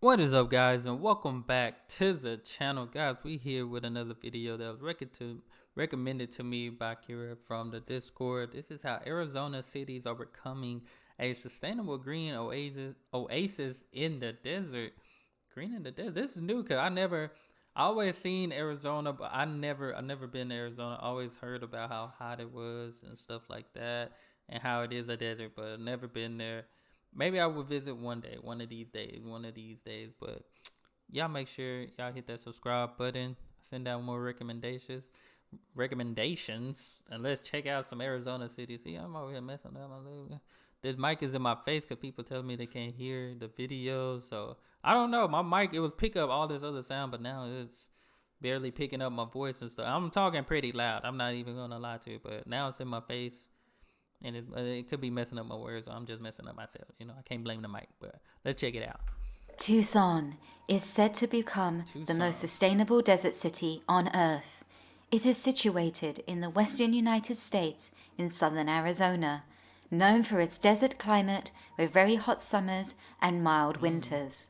What is up, guys, and welcome back to the channel. Guys, we here with another video that was recommended to me by Kira from the Discord. This is how Arizona cities are becoming a sustainable green oasis in the desert. Green in the desert. This is new because I always seen Arizona, but I never been to Arizona. I always heard about how hot it was and stuff like that, and how it is a desert, but I've never been there. Maybe I will visit one day, one of these days. But y'all make sure y'all hit that subscribe button. Send out more recommendations, and let's check out some Arizona cities. See, I'm over here messing up. This mic is in my face because people tell me they can't hear the video. So I don't know. My mic, it was pick up all this other sound, but now it's barely picking up my voice and stuff. I'm talking pretty loud. I'm not even gonna lie to you, but now it's in my face. And it could be messing up my words, or I'm just messing up myself. I can't blame the mic, but let's check it out. Tucson is said to become the most sustainable desert city on Earth. It is situated in the western United States in southern Arizona, known for its desert climate with very hot summers and mild winters.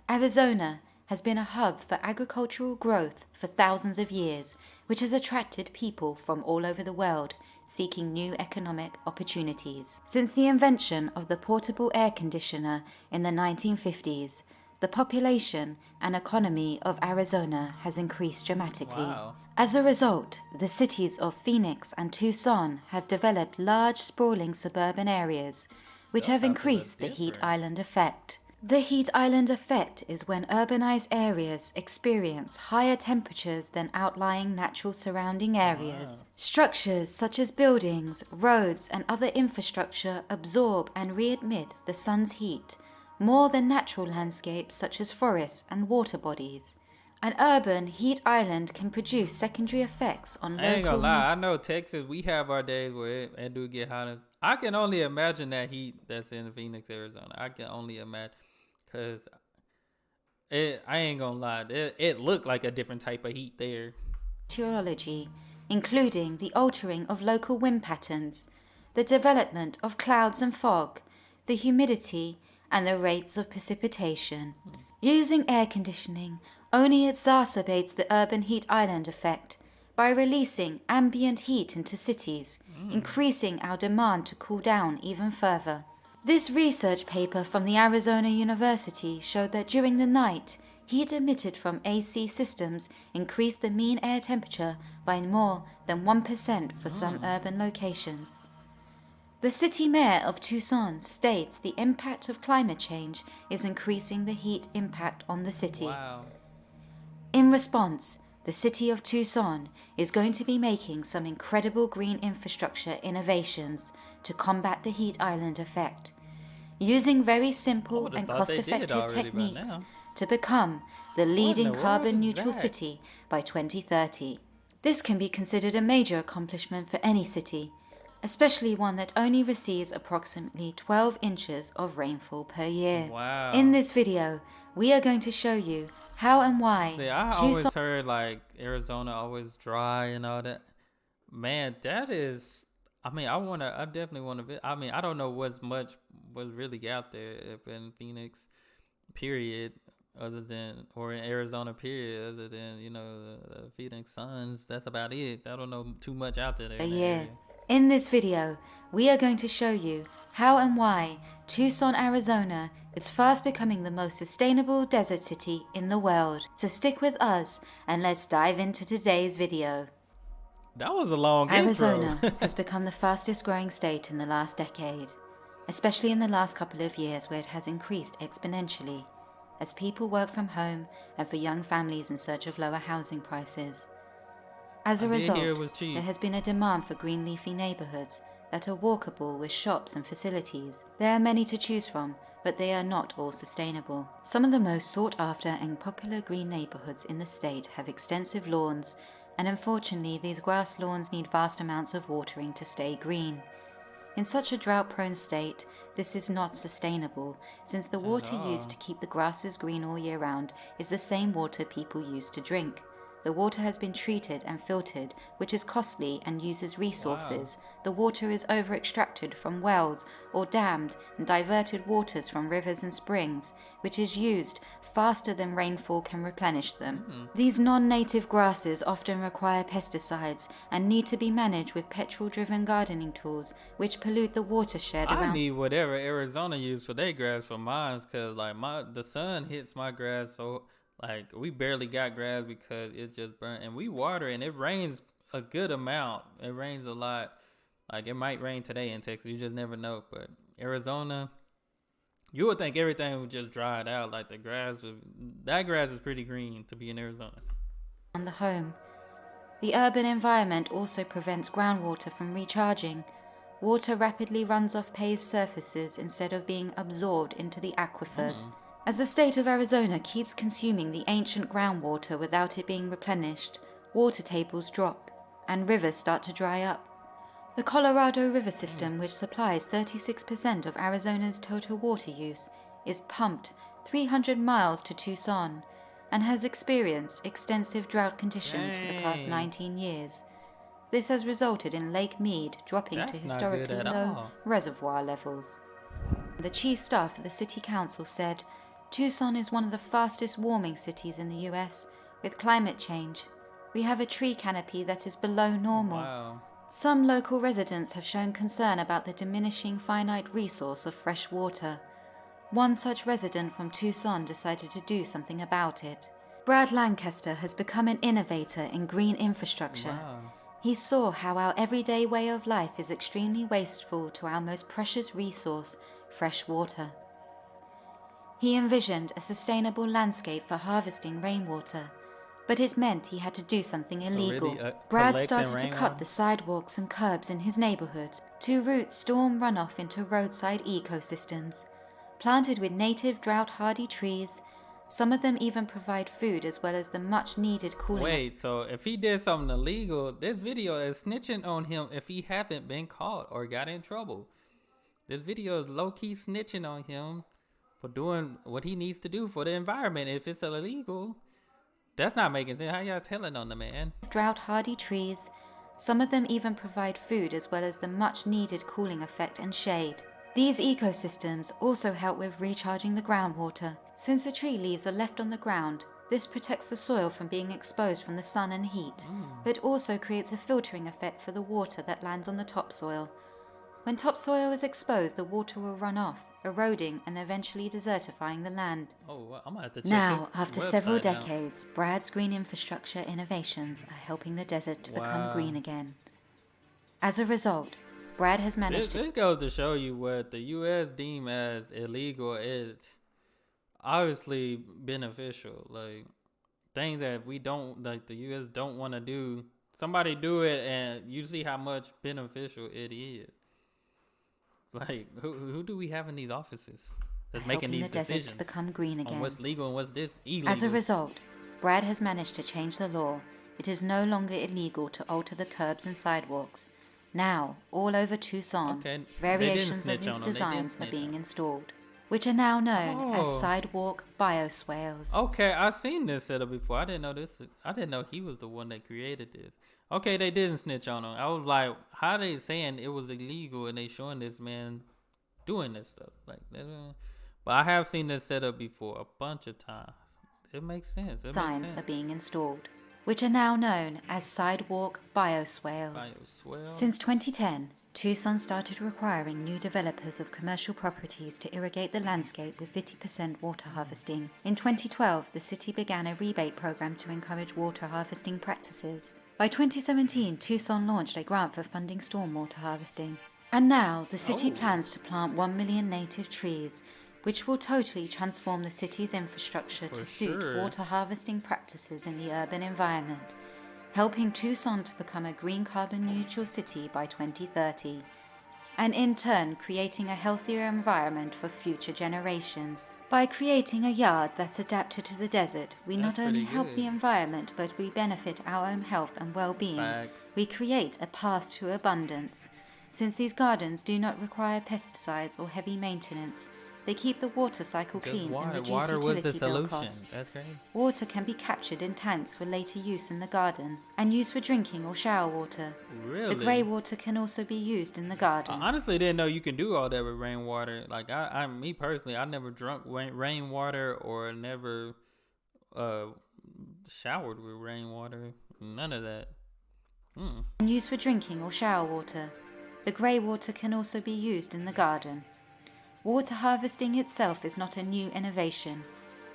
Arizona has been a hub for agricultural growth for thousands of years, which has attracted people from all over the world seeking new economic opportunities. Since the invention of the portable air conditioner in the 1950s, the population and economy of Arizona has increased dramatically. Wow. As a result, the cities of Phoenix and Tucson have developed large sprawling suburban areas, which have increased the heat island effect. The heat island effect is when urbanized areas experience higher temperatures than outlying natural surrounding areas. Wow. Structures such as buildings, roads, and other infrastructure absorb and readmit the sun's heat more than natural landscapes such as forests and water bodies. An urban heat island can produce secondary effects on local... I ain't gonna lie, I know Texas, we have our days where it do get hot. I can only imagine that heat that's in Phoenix, Arizona. I can only imagine. Cause I ain't gonna lie, it looked like a different type of heat there. Meteorology, including the altering of local wind patterns, the development of clouds and fog, the humidity, and the rates of precipitation. Using air conditioning only exacerbates the urban heat island effect by releasing ambient heat into cities, increasing our demand to cool down even further. This research paper from the Arizona University showed that during the night, heat emitted from AC systems increased the mean air temperature by more than 1% for some urban locations. The city mayor of Tucson states the impact of climate change is increasing the heat impact on the city. Wow. In response, the city of Tucson is going to be making some incredible green infrastructure innovations to combat the heat island effect, using very simple and cost-effective techniques to become the leading carbon-neutral city by 2030. This can be considered a major accomplishment for any city, especially one that only receives approximately 12 inches of rainfall per year. Wow. In this video, we are going to show you how and why. See, I always heard like Arizona always dry and all that. Man, that is... I definitely want to... I don't know what's really out there if in Phoenix, period, or in Arizona, period, other than, the Phoenix Suns. That's about it. I don't know too much out there. In this video, we are going to show you how and why Tucson, Arizona is fast becoming the most sustainable desert city in the world. So stick with us and let's dive into today's video. That was a long Arizona intro. has become the fastest growing state in the last decade, especially in the last couple of years where it has increased exponentially as people work from home and for young families in search of lower housing prices. As a result, there has been a demand for green leafy neighborhoods that are walkable with shops and facilities. There are many to choose from, but they are not all sustainable. Some of the most sought after and popular green neighborhoods in the state have extensive lawns, and unfortunately these grass lawns need vast amounts of watering to stay green. In such a drought-prone state, this is not sustainable, since the water used to keep the grasses green all year round is the same water people use to drink. The water has been treated and filtered, which is costly and uses resources. Wow. The water is over-extracted from wells or dammed and diverted waters from rivers and springs, which is used faster than rainfall can replenish them. These non-native grasses often require pesticides and need to be managed with petrol-driven gardening tools, which pollute the watershed I around. need whatever Arizona use for their grass for mine, cause like the sun hits my grass, so like we barely got grass because it just burnt, and we water and it rains a good amount. It rains a lot. Like it might rain today in Texas, you just never know. But Arizona, you would think everything would just dry it out. Like that grass is pretty green to be in Arizona. The home. The urban environment also prevents groundwater from recharging. Water rapidly runs off paved surfaces instead of being absorbed into the aquifers. As the state of Arizona keeps consuming the ancient groundwater without it being replenished, water tables drop and rivers start to dry up. The Colorado River system, which supplies 36% of Arizona's total water use, is pumped 300 miles to Tucson and has experienced extensive drought conditions for the past 19 years. This has resulted in Lake Mead dropping to historically low reservoir levels. The chief staff of the city council said, "Tucson is one of the fastest warming cities in the US. With climate change, we have a tree canopy that is below normal." Wow. Some local residents have shown concern about the diminishing finite resource of fresh water. One such resident from Tucson decided to do something about it. Brad Lancaster has become an innovator in green infrastructure. Wow. He saw how our everyday way of life is extremely wasteful to our most precious resource, fresh water. He envisioned a sustainable landscape for harvesting rainwater, but it meant he had to do something illegal. Brad started to cut the sidewalks and curbs in his neighborhood to route storm runoff into roadside ecosystems. Planted with native drought-hardy trees, some of them even provide food as well as the much-needed cooling. Wait, so if he did something illegal, this video is snitching on him if he haven't been caught or got in trouble. This video is low-key snitching on him for doing what he needs to do for the environment. If it's illegal, that's not making sense. How y'all telling on the man? Drought-hardy trees, some of them even provide food as well as the much-needed cooling effect and shade. These ecosystems also help with recharging the groundwater. Since the tree leaves are left on the ground, this protects the soil from being exposed from the sun and heat, but also creates a filtering effect for the water that lands on the topsoil. When topsoil is exposed, the water will run off, eroding and eventually desertifying the land. Oh, I'm gonna have to check Now, this after website several out. decades, Brad's green infrastructure innovations are helping the desert to become green again. As a result, Brad has managed This goes to show you what the U.S. deem as illegal is obviously beneficial. Like things that we don't, like the U.S. don't want to do, somebody do it, and you see how much beneficial it is. Like who do we have in these offices that's making these the desert decisions to become green again. on what's legal and what's illegal? As a result, Brad has managed to change the law. It is no longer illegal to alter the curbs and sidewalks. Now, all over Tucson, variations of these designs are being installed, which are now known as SIDEWALK BIOSWALES. Okay, I've seen this setup before. I didn't know this. I didn't know he was the one that created this. Okay, they didn't snitch on him. I was like, how they saying it was illegal and they showing this man doing this stuff? Like, but I have seen this setup before a bunch of times. It makes sense. Designs are being installed, which are now known as SIDEWALK BIOSWALES. Since 2010, Tucson started requiring new developers of commercial properties to irrigate the landscape with 50% water harvesting. In 2012, the city began a rebate program to encourage water harvesting practices. By 2017, Tucson launched a grant for funding stormwater harvesting. And now, the city plans to plant 1 million native trees, which will totally transform the city's infrastructure to suit water harvesting practices in the urban environment, helping Tucson to become a green carbon neutral city by 2030, and in turn creating a healthier environment for future generations. By creating a yard that's adapted to the desert, we not only help the environment, but we benefit our own health and well-being. We create a path to abundance. Since these gardens do not require pesticides or heavy maintenance, They keep the water cycle Just clean and reduce water was the utility bill solution. costs. That's crazy. Water can be captured in tanks for later use in the garden and used for drinking or shower water. Really? The grey water can also be used in the garden. I honestly didn't know you can do all that with rainwater. Like me personally, I never drunk rainwater or never showered with rainwater. None of that. And used for drinking or shower water. The grey water can also be used in the garden. Water harvesting itself is not a new innovation.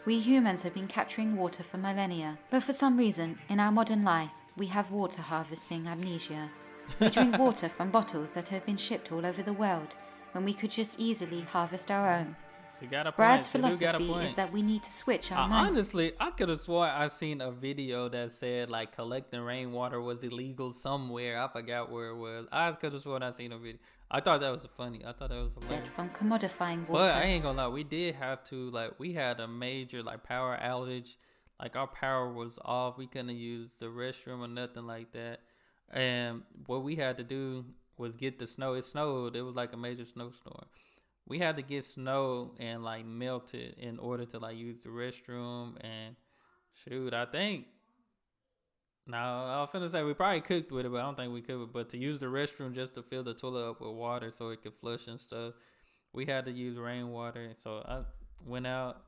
We humans have been capturing water for millennia, but for some reason, in our modern life, we have water harvesting amnesia. We drink water from bottles that have been shipped all over the world, when we could just easily harvest our own. She got a point. Brad's She do got a philosophy point. is that we need to switch our minds. Honestly, I could have swore I seen a video that said like collecting rainwater was illegal somewhere. I forgot where it was. I could have sworn I seen a video. I thought that was funny. I thought that was hilarious. From commodifying water. But I ain't gonna lie, we did have to, like, we had a major like power outage. Like our power was off. We couldn't use the restroom or nothing like that. And what we had to do was get the snow. It snowed. It was like a major snowstorm. We had to get snow and like melt it in order to like use the restroom. And shoot, I think. Now I was finna say we probably cooked with it, but I don't think we could. But to use the restroom just to fill the toilet up with water so it could flush and stuff, we had to use rainwater. So I went out.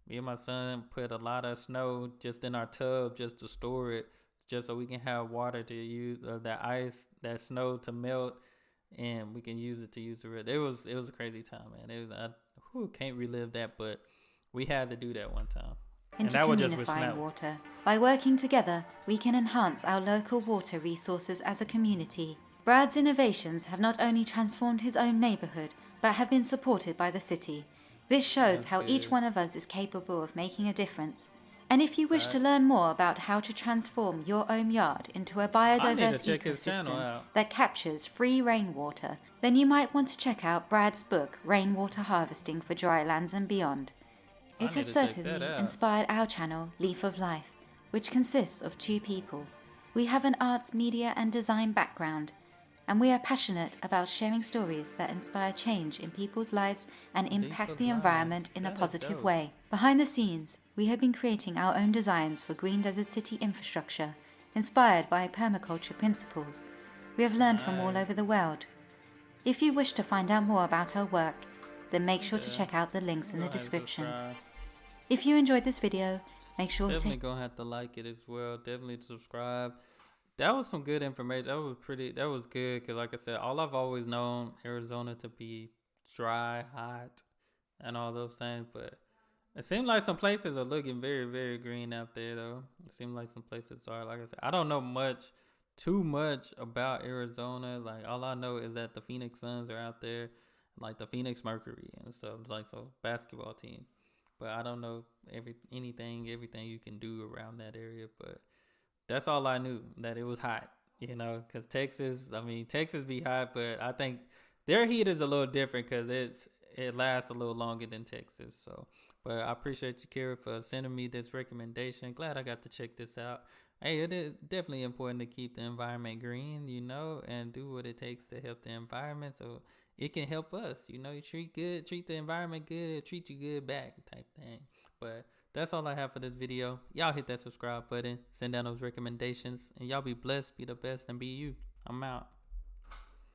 Me and my son put a lot of snow just in our tub just to store it, just so we can have water to use, that ice, that snow to melt, and we can use it to use the rest. It was a crazy time, man. I can't relive that, but we had to do that one time. Into and that was just with communifying Snap. water. By working together, we can enhance our local water resources as a community. Brad's innovations have not only transformed his own neighborhood, but have been supported by the city. This shows how each one of us is capable of making a difference. And if you wish to learn more about how to transform your own yard into a biodiverse ecosystem that captures free rainwater, then you might want to check out Brad's book, Rainwater Harvesting for Drylands and Beyond. It has certainly inspired our channel, Leaf of Life, which consists of 2 people. We have an arts, media and design background, and we are passionate about sharing stories that inspire change in people's lives and impact the environment in a positive way. Behind the scenes, we have been creating our own designs for green desert city infrastructure, inspired by permaculture principles we have learned from all over the world. If you wish to find out more about our work, then make sure to check out the links in the description. If you enjoyed this video, make sure definitely gonna have to like it as well. Definitely subscribe. That was some good information. That was good because, like I said, all I've always known Arizona to be dry, hot, and all those things. But it seems like some places are looking very, very green out there, though. It seems like some places are. Like I said, I don't know too much about Arizona. Like all I know is that the Phoenix Suns are out there, like the Phoenix Mercury and stuff. It's like so basketball team. But I don't know everything you can do around that area. But that's all I knew, that it was hot, because Texas be hot, but I think their heat is a little different because it lasts a little longer than Texas. So, but I appreciate you, Kara, for sending me this recommendation. Glad I got to check this out. Hey, it is definitely important to keep the environment green, and do what it takes to help the environment so it can help us. You treat the environment good, it'll treat you good back type thing. But that's all I have for this video. Y'all hit that subscribe button, send down those recommendations, and y'all be blessed, be the best, and be you. I'm out.